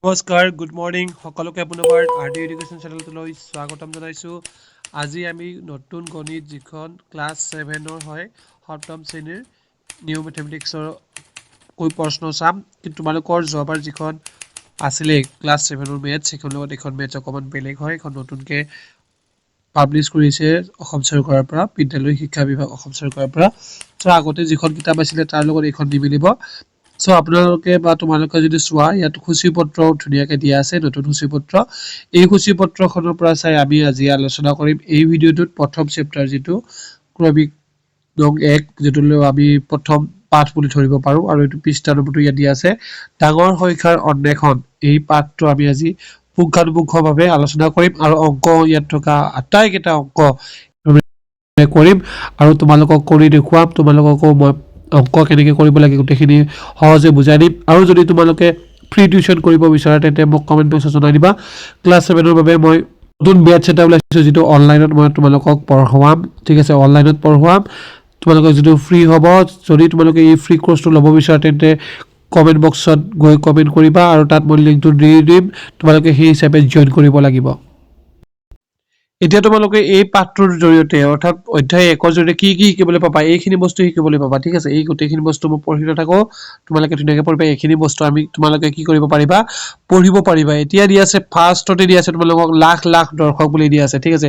নমস্কাৰ good morning সকলোকে পুনৰবাৰ আৰটি এডুকেশ্যন চেনেলটোলৈ স্বাগতম জনাইছোঁ। আজি আমি নতুন গণিত যিখন ক্লাছ 7-ৰ হয় সপ্তম শ্ৰেণীৰ নিউ মেথমেটিক্সৰ কৈ প্ৰশ্ন চাম। কিন্তু তোমালোকৰ যোৱাবাৰ যিখন আছিলে ক্লাছ 7-ৰ মেথছ সেইখনৰ লগত এইখন মেথছ অকণমান বেলেগ হয়। এখন নতুনকৈ পাব্লিছ কৰিছে অসম চৰকাৰৰ পৰা, বিদ্যালয় শিক্ষা বিভাগ অসম চৰকাৰৰ পৰা। চ' আগতে যিখন কিতাপ আছিলে তাৰ লগত এইখন নিমিলিব। চ' আপোনালোকে বা তোমালোকে যদি চোৱা ইয়াত সূচীপত্ৰ ধুনীয়াকৈ দিয়া আছে, নতুন সূচীপত্ৰ। এই সূচীপত্ৰখনৰ পৰা চাই আমি আজি আলোচনা কৰিম এই ভিডিঅ'টোত প্ৰথম চেপ্টাৰ যিটো ক্ৰমিক নং 1 যিটো আমি প্ৰথম পাঠ বুলি ধৰিব পাৰোঁ, আৰু এইটো পৃষ্ঠা নম্বৰটো ইয়াত দিয়া আছে ডাঙৰ সংখ্যাৰ অন্বেষণ। এই পাঠটো আমি আজি পুংখানুপুংখভাৱে আলোচনা কৰিম আৰু অংক ইয়াত থকা আটাইকেইটা অংক কৰিম আৰু তোমালোকক কৰি দেখুৱাম। তোমালোককো মই অংক কেনেকৈ কৰিব লাগে গোটেইখিনি সহজে বুজাই দিম। আৰু যদি তোমালোকে ফ্ৰী টিউশ্যন কৰিব বিচাৰা তেন্তে মোক কমেণ্ট বক্সত জনাই দিবা। ক্লাছ 7-ৰ বাবে মই নতুন বেটছ এটা ওলাইছোঁ যিটো অনলাইনত মই তোমালোকক পঢ়ুৱাম। ঠিক আছে, অনলাইনত পঢ়ুৱাম। তোমালোকক যিটো ফ্ৰী হ'ব, যদি তোমালোকে এই ফ্ৰী কোৰ্চটো ল'ব বিচাৰা তেন্তে কমেণ্ট বক্সত গৈ কমেণ্ট কৰিবা আৰু তাত মই লিংকটো দি দিম, তোমালোকে সেই হিচাপে জইন কৰিব লাগিব। এতিয়া তোমালোকে এই পাঠটোৰ জৰিয়তে অৰ্থাৎ অধ্যায় 1-ৰ জৰিয়তে কি কি শিকিবলৈ পাবা, এইখিনি বস্তু শিকিবলৈ পাবা। ঠিক আছে, এই গোটেইখিনি বস্তু মই পঢ়ি নাথাকোঁ, তোমালোকে ধুনীয়াকৈ পঢ়িবা। এইখিনি বস্তু তোমালোকে কি কৰিব পাৰিবা, পঢ়িব পাৰিবা। এতিয়া দিয়া আছে ফাৰ্ষ্টতে দিয়া আছে তোমালোকক লাখ লাখ দৰ্শক বুলি দিয়া আছে। ঠিক আছে,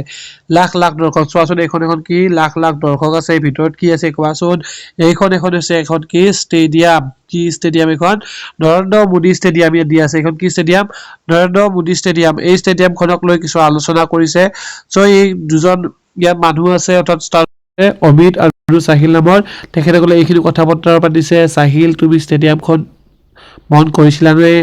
লাখ লাখ দৰ্শক। চোৱাচোন এখন কি লাখ লাখ দৰ্শক আছে, ভিতৰত কি আছে কোৱাচোন। এখন হৈছে এখন কি ষ্টেডিয়াম। কি ষ্টেডিয়াম? এখন নৰেন্দ্ৰ মোদী ষ্টেডিয়াম ইয়াত দিয়া আছে। এখন কি ষ্টেডিয়াম? নৰেন্দ্ৰ মোদী ষ্টেডিয়াম। এই ষ্টেডিয়ামখনক লৈ কিছু আলোচনা কৰিছে। চ' এই দুজন ইয়াত মানুহ আছে, অৰ্থাৎ অমিত আৰু চাহিল নামৰ তেখেতসকলে এইখিনি কথা বতৰা পাতিছে। চাহিল, তুমি ষ্টেডিয়ামখন মন কৰিছিলানে?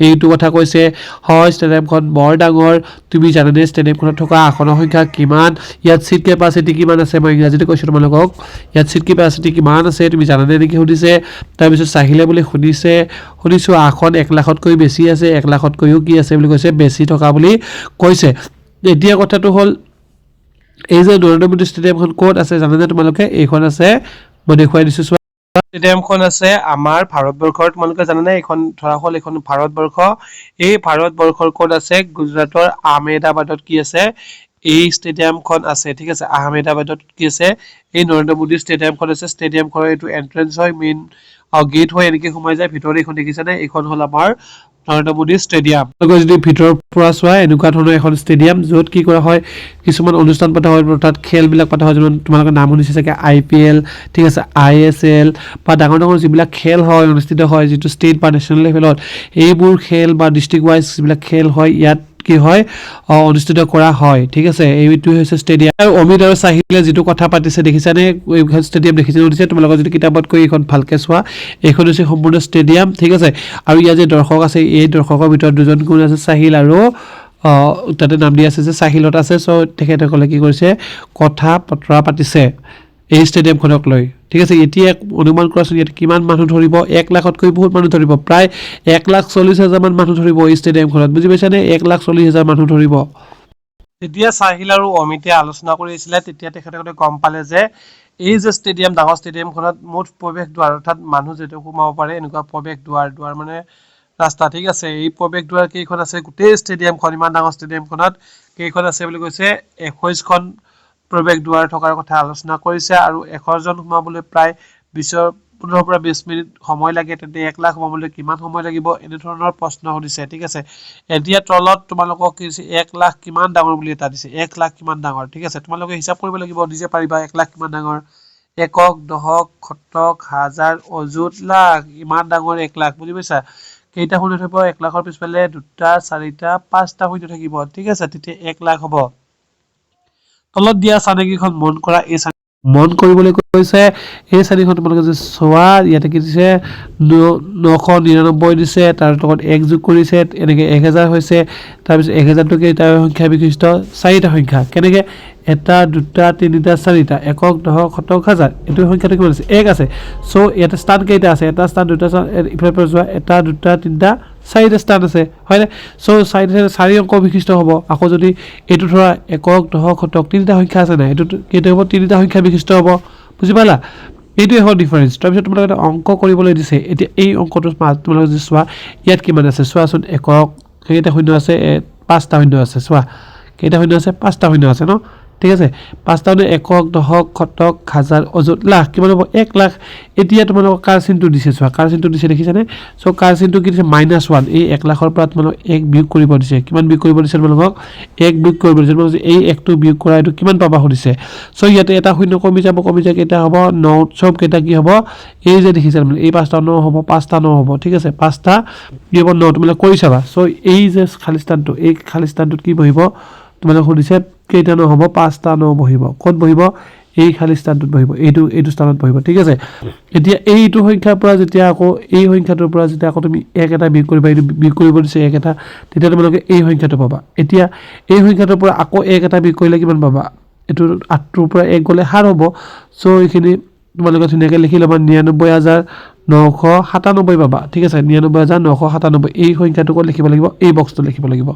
এইটো কথা কৈছে। হয়, ষ্টেডিয়ামখন বৰ ডাঙৰ। তুমি জানানে ষ্টেডিয়ামখনত থকা আসনৰ সংখ্যা কিমান? ইয়াত ছিট কেপাচিটি কিমান আছে? মই ইংৰাজীতে কৈছোঁ তোমালোকক। ইয়াত ছিট কেপাচিটি কিমান আছে তুমি জানানে নেকি সুধিছে। তাৰপিছত চাহিলে বুলি শুনিছোঁ আসন 1 লাখতকৈ বেছি আছে, 1 লাখতকৈও কি আছে বুলি কৈছে, বেছি থকা বুলি কৈছে। এতিয়া কথাটো হ'ল এই যে নৰেন্দ্ৰ মোদী ষ্টেডিয়ামখন ক'ত আছে জানানে তোমালোকে? এইখন আছে, মই দেখুৱাই দিছোঁ। ষ্টেডিয়ামখন আছে আমাৰ ভাৰতবৰ্ষৰ। তোমালোকে জানানে এইখন ধৰা হ'ল এইখন ভাৰতবৰ্ষ। এই ভাৰতবৰ্ষৰ ক'ত আছে? গুজৰাটৰ আহমেদাবাদত কি আছে? এই ষ্টেডিয়ামখন আছে। ঠিক আছে, আহমেদাবাদত কি আছে? এই নৰেন্দ্ৰ মোদী ষ্টেডিয়ামখন আছে। ষ্টেডিয়ামখনৰ এইটো এন্ট্ৰেন্স হয়, মেইন গেট হয়, এনেকৈ সোমাই যায় ভিতৰত। এইখন দেখিছানে? এইখন হ'ল আমাৰ নৰেন্দ্ৰ মোদী ষ্টেডিয়াম। তোমালোকে যদি ভিতৰৰ পৰা চোৱা এনেকুৱা ধৰণৰ এখন ষ্টেডিয়াম, য'ত কি কৰা হয়, কিছুমান অনুষ্ঠান পতা হয়, তাত খেলবিলাক পতা হয়। যেনে তোমালোকে নাম শুনিছে চাগে IPL, ঠিক আছে, ISL বা ডাঙৰ ডাঙৰ যিবিলাক খেল হয়, অনুষ্ঠিত হয়, যিটো ষ্টেট বা নেশ্যনেল লেভেলত এইবোৰ খেল বা ডিষ্ট্ৰিক্ট ৱাইজ যিবিলাক খেল হয়, ইয়াত কি হয় অনুষ্ঠিত কৰা হয়। ঠিক আছে, এইটোৱে হৈছে ষ্টেডিয়াম। আৰু অমিত আৰু চাহিলে যিটো কথা পাতিছে দেখিছানে? এইখন ষ্টেডিয়াম দেখিছে তোমালোকৰ যদি কিতাপতকৈ এইখন ভালকৈ চোৱা, এইখন হৈছে সম্পূৰ্ণ ষ্টেডিয়াম। ঠিক আছে, আৰু ইয়াত যে দৰ্শক আছে, এই দৰ্শকৰ ভিতৰত দুজন কোন আছে? চাহিল আৰু তাতে নাম দিয়া আছে যে চাহিলত আছে। চ' তেখেতসকলে কি কৰিছে, কথা বতৰা পাতিছে এই ষ্টেডিয়ামখনক লৈ। ঠিক আছে, এতিয়া অনুমান কৰাচোন ইয়াত কিমান মানুহ ধৰিব? 1 লাখতকৈ বহুত মানুহ ধৰিব, প্ৰায় 1,40,000 মান মানুহ ধৰিব এই ষ্টেডিয়ামখনত। বুজি পাইছানে? 1,40,000 মানুহ ধৰিব। যেতিয়া চাহিল আৰু অমিতে আলোচনা কৰিছিলে তেতিয়া তেখেতসকলে গম পালে যে এই যে ষ্টেডিয়াম, ডাঙৰ ষ্টেডিয়ামখনত মুঠ প্ৰৱেশ দুৱাৰ, অৰ্থাৎ মানুহ যিটো সোমাব পাৰে এনেকুৱা প্ৰৱেশ দুৱাৰ মানে ৰাস্তা। ঠিক আছে, এই প্ৰৱেশ দুৱাৰ কেইখন আছে গোটেই ষ্টেডিয়ামখন, ইমান ডাঙৰ ষ্টেডিয়ামখনত কেইখন আছে বুলি কৈছে? 21খন প্ৰৱেশ দুৱাৰ থকাৰ কথা আলোচনা কৰিছে। আৰু 100 জন সোমাবলৈ প্ৰায় 15 পৰা 20 মিনিট সময় লাগে। তেন্তে 1 লাখ সোমাবলৈ কিমান সময় লাগিব? এনেধৰণৰ প্ৰশ্ন সুধিছে। ঠিক আছে, এতিয়া তলত তোমালোকক কি দিছে? 1 লাখ কিমান ডাঙৰ বুলি এটা দিছে। 1 লাখ কিমান ডাঙৰ? ঠিক আছে, তোমালোকে হিচাপ কৰিব লাগিব, নিজে পাৰিবা 1 লাখ কিমান ডাঙৰ। একক, দশক, শতক, হাজাৰ, অযুত, লাখ, ইমান ডাঙৰ 1 লাখ। বুজি পাইছা? কেইটা শূন্য থাকিব? 1 লাখৰ পিছফালে 2টা, 4টা, 5টা শূন্য থাকিব। ঠিক আছে, তেতিয়া 1 লাখ হ'ব। তলত দিয়া চানেকিখন মন কৰা। এই মন কৰিবলৈ কৈছে। এই চাৰিখন তোমালোকে যে চোৱা, ইয়াতে কি দিছে? 999 দিছে, তাৰ লগত 1 যোগ কৰিছে, এনেকৈ 1000 হৈছে। তাৰপিছত 1000টো কেইটা সংখ্যা বিশিষ্ট? 4টা সংখ্যা। কেনেকৈ? 1, 2, 3, 4টা, একক, দশক, শতক, হাজাৰ। এইটো সংখ্যাটো কিমান আছে? 1 আছে। চ' ইয়াতে স্থান কেইটা আছে? 1টা স্থান, 2টা স্থান, ইফালে পৰা যোৱা 1, 2, 3, 4টা স্থান আছে, হয়নে? চ' 4 অংক বিশিষ্ট হ'ব। আকৌ যদি এইটো ধৰা একক, দশক, শতক, 3টা সংখ্যা আছে নাই, এইটো কেইটা হ'ব? 3টা সংখ্যা বিশিষ্ট হ'ব। বুজি পালা? এইটোৱে হ'ল ডিফাৰেঞ্চ। তাৰপিছত তোমালোকে এটা অংক কৰিবলৈ দিছে। এতিয়া এই অংকটো তোমালোকে যদি চোৱা ইয়াত কিমান আছে চোৱাচোন। একক কেইটা শূন্য আছে, 5টা শূন্য আছে। চোৱা কেইটা শূন্য আছে, 5টা শূন্য আছে ন, ঠিক আছে। 5টা শূন্য, একক, দশক, শতক, হাজাৰ, অযুত, লাখ, কিমান হ'ব 1 লাখ। এতিয়া তোমালোকক কাৰ চিনটো দিছে চোৱা, কাৰ চিনটো দিছে দেখিছানে। চ' কাৰ চিনটো কি দিছে -1। এই 1 লাখৰ পৰা তোমালোকক 1 বিয়োগ কৰিব দিছে। কিমান বিয়োগ কৰিব দিছে তোমালোকক 1 বিয়োগ কৰিব দিছে। তোমালোকে এই 1টো বিয়োগ কৰা এইটো কিমান পাবা সুধিছে। চ' ইয়াতে এটা শূন্য কমি যাব, কেইটা হ'ব 9। চব কেইটা কি হ'ব, এই যে দেখিছা এই 5টা 9 হ'ব, 5টা 9 হ'ব, ঠিক আছে। 5টা কি হ'ব 9, তোমালোকে কৰি চাবা। চ' এই যে খালী স্থানটো, এই খালী স্থানটোত কি বহিব তোমালোকে সুধিছে, কেইটা 9 হ'ব, 5টা 9 বহিব। ক'ত বহিব, এই খালী স্থানটোত বহিব, এইটো স্থানত বহিব, ঠিক আছে। এতিয়া এইটো সংখ্যাৰ পৰা যেতিয়া আকৌ এই সংখ্যাটোৰ পৰা যেতিয়া আকৌ তুমি 1 এটা বিয়োগ কৰিবা, এইটো বিয়োগ কৰিব দিছে 1 এটা, তেতিয়া তোমালোকে এই সংখ্যাটো পাবা। এতিয়া এই সংখ্যাটোৰ পৰা আকৌ 1 এটা বিয়োগ কৰিলে কিমান পাবা, এইটো 8টোৰ পৰা 1 গ'লে সাৰ হ'ব। চ' এইখিনি তোমালোকে ধুনীয়াকৈ লিখি ল'বা, 99,997 পাবা, ঠিক আছে। 99,997 এই সংখ্যাটোকো লিখিব লাগিব, এই বক্সটো লিখিব লাগিব।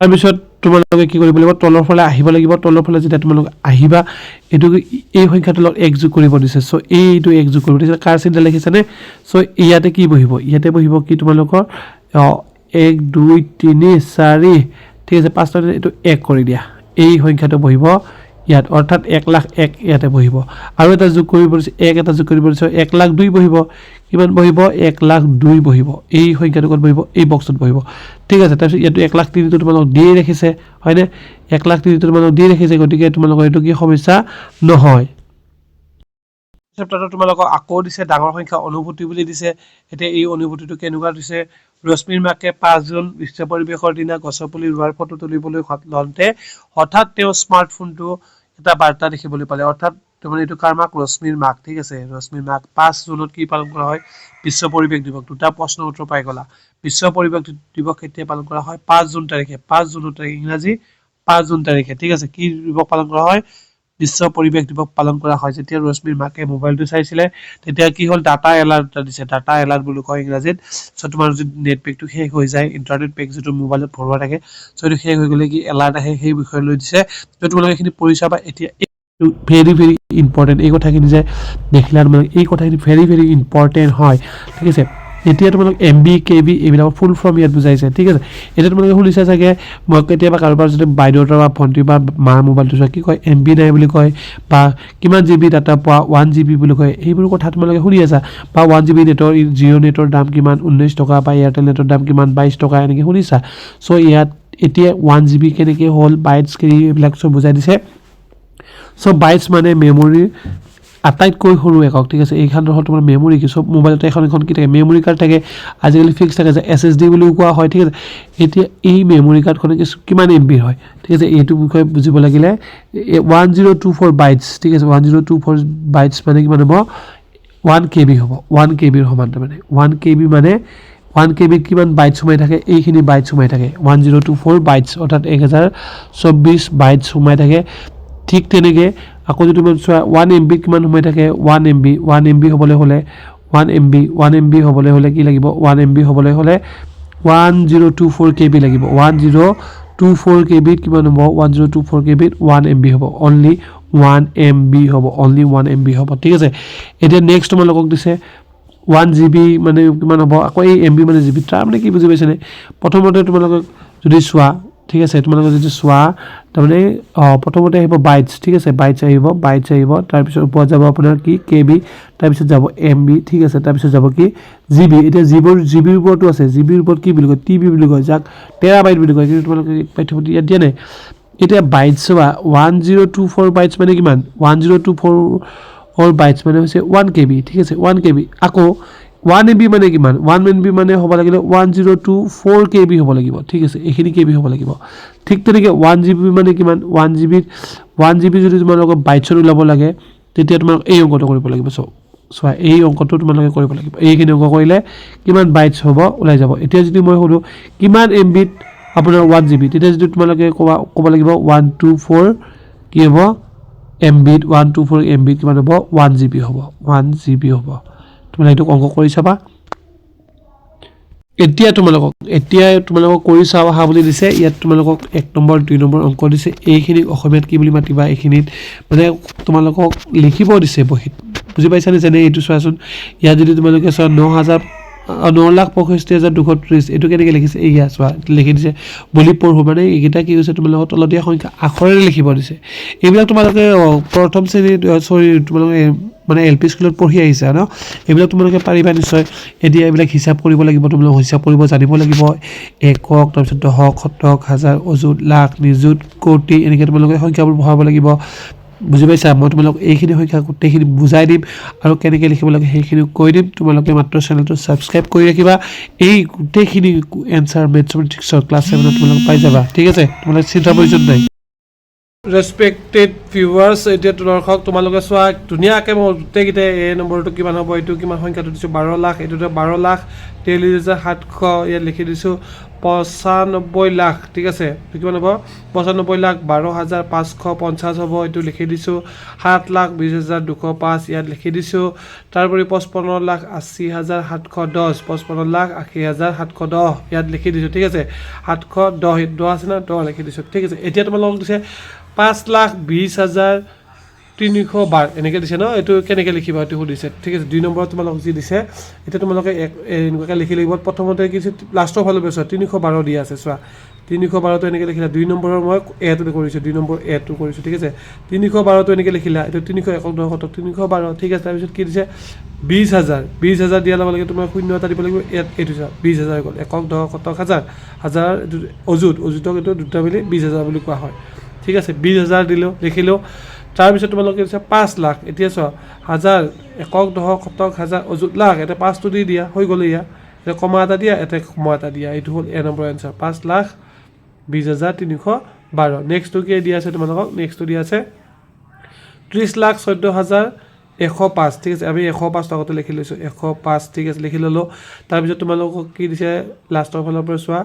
তাৰপিছত তোমালোকে কি কৰিব লাগিব, তলৰ ফালে আহিব লাগিব। তলৰ ফালে যেতিয়া তোমালোকে আহিবা, এইটো এই সংখ্যাটোৰ লগত 1 যোগ কৰিব দিছে। চ' এইটো 1 যোগ কৰিব দিছে, কাৰ চিন্তা লিখিছেনে। চ' ইয়াতে কি বহিব, ইয়াতে বহিব কি তোমালোকৰ 1 2 3 4, ঠিক আছে। 5টা এইটো 1 কৰি দিয়া, এই সংখ্যাটো বহিব ইয়াত, অৰ্থাৎ 1 লাখ 1 ইয়াতে বহিব। আৰু এটা যোগ কৰিব দিছে, 1 এটা যোগ কৰিব দিছে, 1 লাখ 2 বহিব। কিমান বহিব, 1 লাখ 2 বহিব। এই সংখ্যাটো ক'ত বহিব, এই বক্সত বহিব, ঠিক আছে। তাৰপিছত ইয়াতো 1 লাখ 3টো তোমালোকক দিয়ে ৰাখিছে, হয়নে। 1 লাখ 3টো তোমালোকক দিয়ে ৰাখিছে, গতিকে তোমালোকৰ এইটো কি সমস্যা নহয়। চেপ্টাৰটো তোমালোকক আকৌ দিছে ডাঙৰ সংখ্যা অনুভূতি বুলি দিছে। এতিয়া এই অনুভূতিটো কেনেকুৱা দিছে, ৰশ্মিৰ মাকে 5 জুন বিশ্ব পৰিৱেশৰ দিনা গছৰ পুলি ৰোৱাৰ ফটো তুলিবলৈ লওঁতে হঠাৎ তেওঁ স্মাৰ্টফোনটো এটা বাৰ্তা দেখিবলৈ পালে। অৰ্থাৎ তাৰমানে এইটো কাৰ মাক, ৰশ্মিৰ মাক, ঠিক আছে। ৰশ্মিৰ মাক 5 জুনত কি পালন কৰা হয়, বিশ্ব পৰিৱেশ দিৱস। দুটা প্ৰশ্ন উত্তৰ পাই গলা। বিশ্ব পৰিৱেশ দিৱস কেতিয়া পালন কৰা হয়, 5 জুন তাৰিখে। 5 জুন তাৰিখে, ইংৰাজী 5 জুন তাৰিখে, ঠিক আছে। কি দিৱস পালন কৰা হয়, বিশ্ব পৰিৱেশ দিৱস পালন কৰা হয়। যেতিয়া ৰশ্মিৰ মাকে মোবাইলটো চাইছিলে, তেতিয়া কি হ'ল, ডাটা এলাৰ্ট এটা দিছে। ডাটা এলাৰ্ট বুলি কয় ইংৰাজীত। চ' তোমাৰ যদি নেট পেকটো শেষ হৈ যায়, ইণ্টাৰনেট পেক যিটো মোবাইলত ভৰোৱা থাকে, চ' এইটো শেষ হৈ গ'লে কি এলাৰ্ট আহে, সেই বিষয়ে লৈ দিছে। ত' তোমালোকে এইখিনি পঢ়ি চাবা। এতিয়া ভেৰি ভেৰি ইম্পৰ্টেণ্ট এই কথাখিনি যে দেখিলা, তোমালোকে এই কথাখিনি ভেৰি ভেৰি ইম্পৰ্টেণ্ট হয়, ঠিক আছে। এতিয়া তোমালোক MB KB এইবিলাকৰ ফুল ফৰ্ম ইয়াত বুজাইছে, ঠিক আছে। এতিয়া তোমালোকে শুনিছা চাগে, মই কেতিয়াবা কাৰোবাৰ যদি বাইদেউহঁতৰ বা ভণ্টি বা মাৰ মোবাইলটো চোৱা, কি কয় MB নাই বুলি কয়, বা কিমান GB ডাটা পোৱা 1 GB বুলি কয়। এইবোৰ কথা তোমালোকে শুনি আছা। বা 1 GB নেটৰ, জিঅ' নেটৰ দাম কিমান 19 টকা, বা এয়াৰটেল নেটৰ দাম কিমান 22 টকা, এনেকৈ শুনিছা। চ' ইয়াত এতিয়া 1 GB কেনেকৈ হ'ল, বাইটছ কি, এইবিলাক চব বুজাই দিছে। চ' বাইটছ মানে মেমৰিৰ আটাইতকৈ সৰু একক, ঠিক আছে। এইখন হ'ল তোমাৰ মেমৰি। কি চব মোবাইলতে এখন কি থাকে, মেমৰি কাৰ্ড থাকে। আজিকালি ফিক্স থাকে যে SSD বুলিও কোৱা হয়, ঠিক আছে। এতিয়া এই মেমৰি কাৰ্ডখনে কিমান MB হয়, ঠিক আছে। এইটো বিষয়ে বুজিব লাগিলে 1024 বাইটছ, ঠিক আছে। 1024 বাইটছ মানে কিমান হ'ব, 1 KB হ'ব। 1 KB ৰ সমান, তাৰমানে 1 KB মানে 1 KB কিমান বাইটছ সোমাই থাকে, এইখিনি বাইটছ সোমাই থাকে। 1024 বাইটছ, অৰ্থাৎ 1024 বাইটছ সোমাই থাকে। ঠিক তেনেকৈ আকৌ যদি তুমি চোৱা 1 MB কিমান সোমাই থাকে, 1 MB হ'বলৈ হ'লে 1 MB হ'বলৈ হ'লে কি লাগিব, 1 MB হ'বলৈ হ'লে 1024 KB লাগিব। 1024 KB কিমান হ'ব, 1024 KB 1 MB হ'ব। অনলি 1 MB হ'ব, অনলি 1 MB হ'ব, ঠিক আছে। এতিয়া নেক্সট তোমালোকক দিছে 1 GB মানে কিমান হ'ব, আকৌ এই MB মানে GB, তাৰ মানে কি বুজি পাইছেনে। প্ৰথমতে তোমালোকক যদি চোৱা, ঠিক আছে, তোমালোকে যদি চোৱা, তাৰমানে প্ৰথমতে আহিব বাইটছ, ঠিক আছে। বাইটছ আহিব, তাৰপিছত ওপৰত যাব আপোনাৰ কি KB, তাৰপিছত যাব MB, ঠিক আছে। তাৰপিছত যাব কি GB। এতিয়া জিবিৰ ওপৰতো আছে, জিবিৰ ওপৰত কি বুলি কয়, TB বুলি কয়, যাক টেৰাবাইট বুলি কয়, কিন্তু তোমালোকে পাঠ্যপুথি ইয়াত দিয়া নাই। এতিয়া বাইটছ চোৱা, 1024 বাইটছ মানে কিমান, 1024 বাইটছ মানে হৈছে 1 KB, ঠিক আছে। 1 KB। আকৌ 1 MB মানে কিমান, 1 MB মানে হ'ব লাগিলে 1024 KB হ'ব লাগিব, ঠিক আছে। এইখিনি KB হ'ব লাগিব। ঠিক তেনেকৈ 1 GB মানে কিমান, 1 GB যদি তোমালোকৰ বাইটছত ওলাব লাগে, তেতিয়া তোমালোক এই অংকটো কৰিব লাগিব। চোৱা এই অংকটো তোমালোকে কৰিব লাগিব। এইখিনি অংক কৰিলে কিমান বাইটছ হ'ব ওলাই যাব। এতিয়া যদি মই সোধোঁ কিমান MBত আপোনাৰ 1 GB, তেতিয়া যদি তোমালোকে ক'ব লাগিব 124 কি হ'ব MBত, 124 MBত কিমান হ'ব, 1 GB হ'ব, 1 GB হ'ব। তোমালোকে এইটো অংক কৰি চাবা। এতিয়া তোমালোকক কৰি চাওঁ আহা বুলি দিছে। ইয়াত তোমালোকক 1 নম্বৰ 2 নম্বৰ অংক দিছে। এইখিনিক অসমীয়াত কি বুলি মাতিবা, এইখিনিত মানে তোমালোকক লিখিব দিছে বহীত, বুজি পাইছানে? যেনে এইটো চোৱাচোন, ইয়াত যদি তোমালোকে চোৱা 9,65,230 এইটো কেনেকৈ লিখিছে, এইয়া চোৱা লিখি দিছে বুলি পঢ়ো, মানে এইকেইটা কি হৈছে তোমালোকৰ তলত দিয়া সংখ্যা আখৰেৰে লিখিব দিছে। এইবিলাক তোমালোকে প্ৰথম শ্ৰেণীত তোমালোকে মানে LP স্কুলত পঢ়ি আহিছা ন, এইবিলাক তোমালোকে পাৰিবা নিশ্চয়। এতিয়া এইবিলাক হিচাপ কৰিব লাগিব, তোমালোকে হিচাপ কৰিব জানিব লাগিব। একক, তাৰপিছত দশক, শতক, হাজাৰ, অযুত, লাখ, নিযুত, কোটি, এনেকৈ তোমালোকে সংখ্যাবোৰ বঢ়াব লাগিব, বুজি পাইছা? মই তোমালোকক এইখিনি সংখ্যা গোটেইখিনি বুজাই দিম আৰু কেনেকৈ লিখিব লাগে সেইখিনি কৈ দিম। তোমালোকে মাত্ৰ চেনেলটো ছাবস্ক্ৰাইব কৰি ৰাখিবা। এই গোটেইখিনি এনচাৰ মেথমেটিক্সৰ ক্লাছ 7 তোমালোকে পাই যাবা, ঠিক আছে? তোমালোকে চিন্তাৰ প্ৰয়োজন নাই। ৰেচপেক্টেড ভিউৱাৰ্ছ, এতিয়া দৰ্শক তোমালোকে চোৱা ধুনীয়াকৈ মই গোটেইকেইটা এই নম্বৰটো কিমান হ'ব, এইটো কিমান সংখ্যাটো দিছোঁ 12 লাখ, এইটোতো 12 লাখ 43,700, ইয়াত লিখি দিছোঁ 95 লাখ, ঠিক আছে? কিমান হ'ব? 95 লাখ 12,550 হ'ব, এইটো লিখি দিছোঁ। 7,20,205 ইয়াত লিখি দিছোঁ। তাৰোপৰি 55,80,710, 55,80,710 ইয়াত লিখি দিছোঁ, ঠিক আছে? 710 আছে না, 10 লিখি দিছোঁ, ঠিক আছে? এতিয়া তোমালোকক দিছে 5,20,312 এনেকৈ দিছে ন, এইটো কেনেকৈ লিখিবা এইটো সুধিছে, ঠিক আছে? 2 নম্বৰত তোমালোকক যি দিছে, এতিয়া তোমালোকে এনেকুৱাকৈ লিখি লাগিব। প্ৰথমতে কি দিছে, লাষ্টৰ ফালে চোৱা 312 দিয়া আছে, চোৱা 312টো এনেকৈ লিখিলা। 2 নম্বৰৰ মই এটো কৰিছোঁ, 2 নম্বৰ এটো কৰিছোঁ, ঠিক আছে? 312টো এনেকৈ লিখিলা, এইটো 312, ঠিক আছে? তাৰপিছত কি দিছে 20,000 দিয়াৰ লগে লগে তোমাৰ শূন্য এটা দিব লাগিব। ইয়াত এইটো চোৱা 20,000 গ'ল, একক, দশক, শতক, হাজাৰ, এইটো অযুতক এইটো দুটা মিলি 20,000 বুলি কোৱা হয়, ঠিক আছে? 20,000 দিলোঁ, লিখিলোঁ। তাৰপিছত তোমালোকে দিছে 5 লাখ, এতিয়া চোৱা হাজাৰ, একক, দশক, শতক, হাজাৰ, অযুত, লাখ, এটা 5টো দি দিয়া, হৈ গ'ল। এতিয়া কমা এটা দিয়া, এটা কমা এটা দিয়া, এইটো হ'ল এ নম্বৰ এনচাৰ 5,20,312। নেক্সটটো কি দিয়া আছে তোমালোকক? নেক্সটটো দিয়া আছে 30,14,105, ঠিক আছে? আমি 105 আগতে লিখি লৈছোঁ, 105, ঠিক আছে? লিখি ল'লোঁ। তাৰপিছত তোমালোকক কি দিছে লাষ্টৰ ফালৰ পৰা চোৱা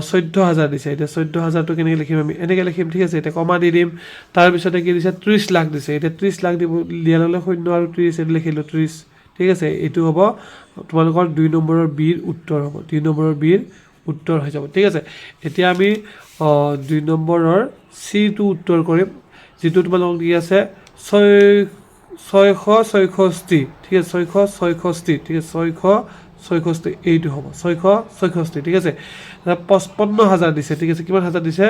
14,000 দিছে। এতিয়া 14,000টো কেনেকৈ লিখিম, আমি এনেকৈ লিখিম, ঠিক আছে? এতিয়া কমা দি দিম। তাৰপিছতে কি দিছে 30 লাখ দিছে। এতিয়া 30 লাখ দিয়াৰ লগে শূন্য আৰু 30 এইটো লিখিলোঁ 30, ঠিক আছে? এইটো হ'ব তোমালোকৰ 2 নম্বৰৰ বিৰ উত্তৰ হ'ব, 2 নম্বৰৰ বিৰ উত্তৰ হৈ যাব, ঠিক আছে? এতিয়া আমি 2 নম্বৰৰ চিটো উত্তৰ কৰিম, যিটো তোমালোকক দি আছে 666, ঠিক আছে? 666, ঠিক আছে? 666 এইটো হ'ব 666, ঠিক আছে? 55,000 দিছে, ঠিক আছে? কিমান হাজাৰ দিছে?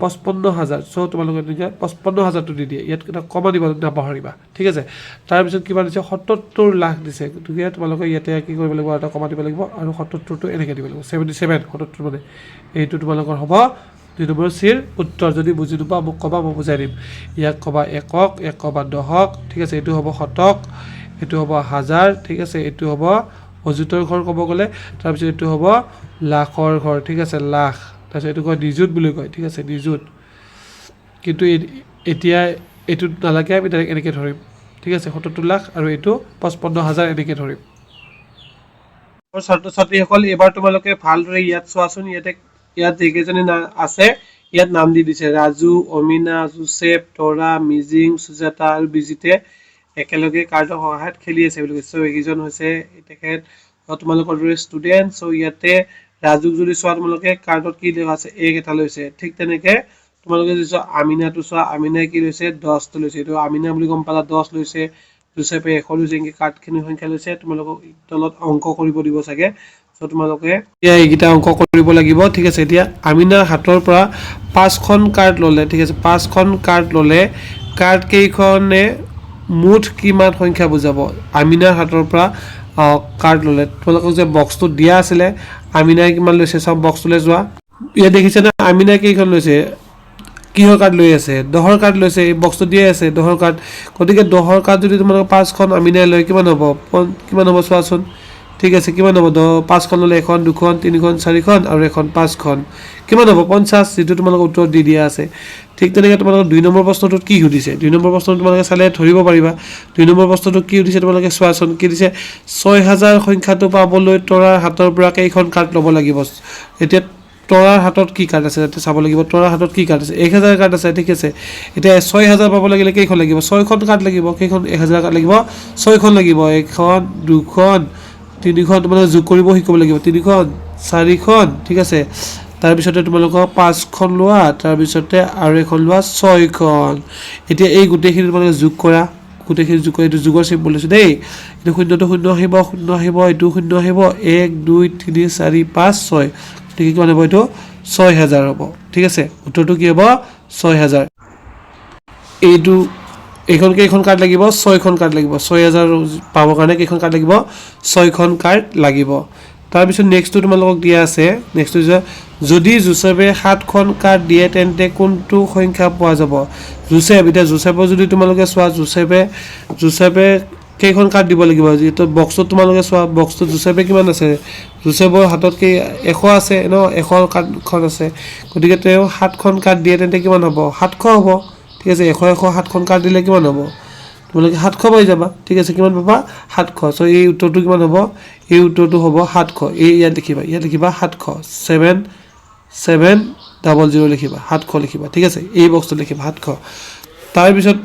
55,000। চ' তোমালোকে এনেকৈ 55,000টো দি দিয়ে, ইয়াত এটা কমা দিব নাপাহৰিবা, ঠিক আছে? তাৰপিছত কিমান দিছে 77 লাখ দিছে, গতিকে তোমালোকে ইয়াতে কি কৰিব লাগিব, এটা কমা দিব লাগিব আৰু 77টো এনেকৈ দিব লাগিব 77, 77 মানে এইটো তোমালোকৰ হ'ব 2 নম্বৰ চিৰ উত্তৰ। যদি বুজি নোপোৱা মোক ক'বা, মই বুজাই দিম। ইয়াক ক'বা একক, ইয়াক ক'বা দশক, ঠিক আছে? এইটো হ'ব শতক, এইটো হ'ব হাজাৰ, ঠিক আছে? এইটো হ'ব অযুতৰ ঘৰ ক'ব গ'লে। তাৰপিছত এইটো হ'ব লাখৰ ঘৰ, ঠিক আছে? লাখ। তাৰপিছত এইটো কয় নিযুত বুলি কয়, ঠিক আছে? নিযুত। কিন্তু এতিয়া এইটোত নালাগে, আমি ডাইৰেক্ট এনেকৈ ধৰিম, ঠিক আছে? 77 লাখ আৰু এইটো 55,000 এনেকৈ ধৰিম। ছাত্ৰ ছাত্ৰীসকল এইবাৰ তোমালোকে ভালদৰে ইয়াত চোৱাচোন, ইয়াত যিকেইজনী আছে ইয়াত নাম দি দিছে ৰাজু, অমিনা, জোচেফ, তৰা, মিজিং, সুজাতা আৰু বিজিতে একেলগে কাৰ্ডৰ সহায়ত খেলি আছে বুলি কৈছে। চ' এইকেইজন হৈছে তেখেত তোমালোকৰ দৰে ষ্টুডেণ্ট। চ' ইয়াতে ৰাজুক যদি চোৱা তোমালোকে কাৰ্ডত কি লিখা আছে, এটা লৈছে। ঠিক তেনেকে তোমালোকে যদি চোৱা আমিনাটো চোৱা, আমিনাই কি লৈছে 10টো লৈছে, এইটো আমিনা বুলি গম পালা 10 লৈছে। জোচেফে 100 লৈছে, এনেকৈ কাৰ্ডখিনিৰ সংখ্যা লৈছে। তোমালোকক তলত অংক কৰিব দিব চাগে, চ' তোমালোকে এতিয়া এইকেইটা অংক কৰিব লাগিব, ঠিক আছে? এতিয়া আমিনাৰ হাতৰ পৰা 5খন কাৰ্ড ল'লে, ঠিক আছে? 5খন কাৰ্ড ল'লে কাৰ্ড কেইখনে মুঠ কিমান সংখ্যা বুজাব? আমিনাৰ হাতৰ পৰা কাৰ্ড ল'লে, তোমালোকক যে বক্সটো দিয়া আছিলে আমিনাই কিমান লৈছে চাওক, বক্সটোলৈ যোৱা। ইয়াত দেখিছেনে আমিনাই কেইখন লৈছে, কিহৰ কাৰ্ড লৈ আছে? 10ৰ কাৰ্ড লৈছে। এই বক্সটো দিয়ে আছে 10ৰ কাৰ্ড, গতিকে 10ৰ কাৰ্ড যদি তোমালোকে 5খন আমিনাই লয় কিমান হ'ব চোৱাচোন, ঠিক আছে? কিমান হ'ব? 5খন ল'লে 1খন, 2খন, 3খন, 4খন আৰু 1খন 5খন, কিমান হ'ব? 50, যিটো তোমালোকে উত্তৰ দি দিয়া আছে। ঠিক তেনেকৈ তোমালোকৰ 2 নম্বৰ প্ৰশ্নটোত কি সুধিছে? 2 নম্বৰ প্ৰশ্নটো তোমালোকে চালে ধৰিব পাৰিবা। 2 নম্বৰ প্ৰশ্নটোত কি সুধিছে তোমালোকে চোৱাচোন, কি দিছে 6,000 সংখ্যাটো পাবলৈ তৰাৰ হাতৰ পৰা কেইখন কাৰ্ড ল'ব লাগিব? এতিয়া তৰাৰ হাতত কি কাৰ্ড আছে যাতে চাব লাগিব। তৰাৰ হাতত কি কাৰ্ড আছে? 1,000 কাৰ্ড আছে, ঠিক আছে? এতিয়া 6,000 পাব লাগিলে কেইখন লাগিব? 6খন কাৰ্ড লাগিব। কেইখন? 1,000 কাৰ্ড লাগিব, 6খন লাগিব। 1খন, 2খন, 3খন, তোমালোকে যোগ কৰিব শিকিব লাগিব। 3খন, 4খন ঠিক আছে তাৰপিছতে তোমালোকক 5খন লোৱা তাৰপিছতে আৰু এখন লোৱা 6খন এতিয়া এই গোটেইখিনি তোমালোকে যোগ কৰা গোটেইখিনি যোগ কৰি এইটো যোগৰ চিম্বল লৈছো দেই এইটো শূন্যটো শূন্য আহিব এইটো শূন্য আহিব 1 2 3 4 5 6 ঠিক কিমান হ'ব এইটো 6000 হ'ব ঠিক আছে উত্তৰটো কি হ'ব 6000 এইটো এইখন কাৰ্ড লাগিব 6খন কাৰ্ড লাগিব 6000 পাবৰ কাৰণে কেইখন কাৰ্ড লাগিব 6খন কাৰ্ড লাগিব তাৰপিছত নেক্সটটো তোমালোকক দিয়া আছে নেক্সটটো যদি জোচেফে 7খন কাৰ্ড দিয়ে তেন্তে কোনটো সংখ্যা পোৱা যাব জোচেফ এতিয়া জোচেফৰ যদি তোমালোকে চোৱা জোচেফে কেইখন কাৰ্ড দিব লাগিব যেটো বক্সত তোমালোকে চোৱা বক্সত জোচেফে কিমান আছে জোচেফৰ হাতত কি 100 আছে ন 100 কাৰ্ডখন আছে গতিকে তেওঁ 7খন কাৰ্ড দিয়ে তেন্তে কিমান হ'ব 700 হ'ব ঠিক আছে 100 7খন কাৰ্ড দিলে কিমান হ'ব তোমালোকে 700 পাই যাবা ঠিক আছে কিমান পাবা 700 সো এই উত্তৰটো কিমান হ'ব এই উত্তৰটো হ'ব 700 এই ইয়াত লিখিবা 700 7700 লিখিবা 700 লিখিবা ঠিক আছে এই বক্সটো লিখিবা 700 তাৰ পিছত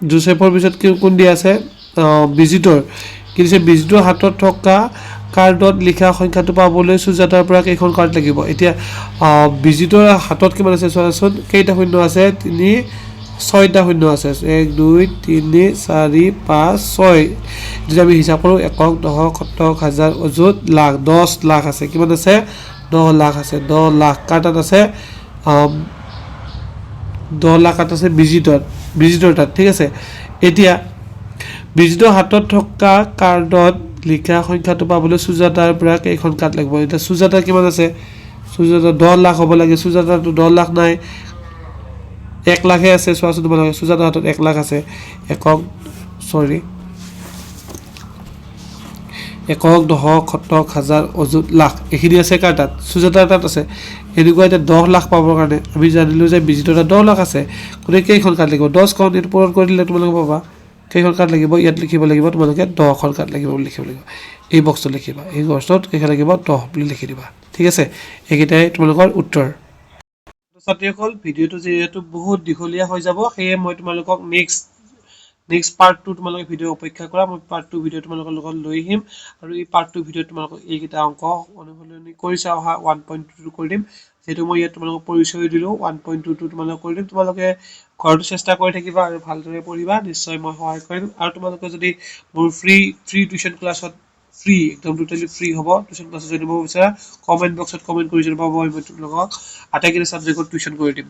জোচেফৰ পিছত কি কোন দিয়া আছে ভিজিটৰ কি দিছে ভিজিটৰ হাতত থকা কাৰ্ডত লিখা সংখ্যাটো পাবলৈ সুজাতাৰ পৰা কেইখন কাৰ্ড লাগিব এতিয়া ভিজিটৰ হাতত কিমান আছে চোৱাচোন কেইটা শূন্য আছে 6টা শূন্য আছে 1 2 3 4 5 6 যদি আমি হিসাব কৰো 1 10 70 হাজাৰ অযুত লাখ 10 লাখ আছে কিমান আছে 10 লাখ আছে 10 লাখ কাৰ্ডত আছে 10 লাখ কাৰ্ড আছে ভিজিটৰ তাত ঠিক আছে এতিয়া ভিজিটৰ হাতত থকা কাৰ্ডত লিখা সংখ্যাটো পাবলৈ সুজাতাৰ পৰা কেইখন কাৰ্ড লাগিব এটা সুজাতা কিমান আছে সুজাতা 10 লাখ হ'ব লাগে সুজাতাটো 10 লাখ নাই 1 লাখে আছে চোৱাচোন তোমালোকে সুজাতাৰ হাতত 1 লাখ আছে 1 10 70 হাজাৰ অযুত লাখ এখিনি আছে কাৰ তাত সুজাতাৰ তাত আছে এনেকুৱা এটা 10 লাখ পাবৰ কাৰণে আমি জানিলো যে ভিজিটৰ 10 লাখ আছে গতিকে কেইখন কাৰ্ড লাগিব 10 খন এটো পূৰণ কৰি দিলে তোমালোকে পাবা কেইখন কাৰ্ড লাগিব ইয়াত লিখিব লাগিব তোমালোকে 10খন কাৰ্ড লাগিব বুলি লিখিব লাগিব এই বক্সটো লিখিবা এই বক্সত কেইখন লাগিব 10 বুলি লিখি দিবা ঠিক আছে এইকেইটাই তোমালোকৰ উত্তৰ ছাত্ৰীসকল ভিডিওটো যেহেতু বহুত দীঘলীয়া হৈ যাব সেয়ে মই তোমালোকক নেক্সট পাৰ্ট 2 তোমালোকে ভিডিও অপেক্ষা কৰা মই পাৰ্ট 2 ভিডিও তোমালোকৰ লগত লৈ আহিম আৰু এই পাৰ্ট 2 ভিডিও তোমালোকক এইকেইটা অংক অনুসৰণ কৰি চাওহা 1.22 কৰি দিম যেটো মই ইয়াত তোমালোকক পৰিচয় দিলো 1.22 তোমালোকক কৰি দিম তোমালোকে ঘৰটো চেষ্টা কৰি থাকিবা আৰু ভালদৰে পঢ়িবা নিশ্চয় মই সহায় কৰিম আৰু তোমালোকে যদি মোৰ ফ্ৰী টিউচন ক্লাছত ফ্ৰী একদম টোটালি ফ্ৰী হ'ব টিউচন ক্লাছ জয়েন হ'ব বিচাৰা কমেন্ট বক্সত কমেন্ট কৰি জনাবা মই তোমালোকক আটাইকেইটা সাবজেক্টত টিউচন কৰি দিম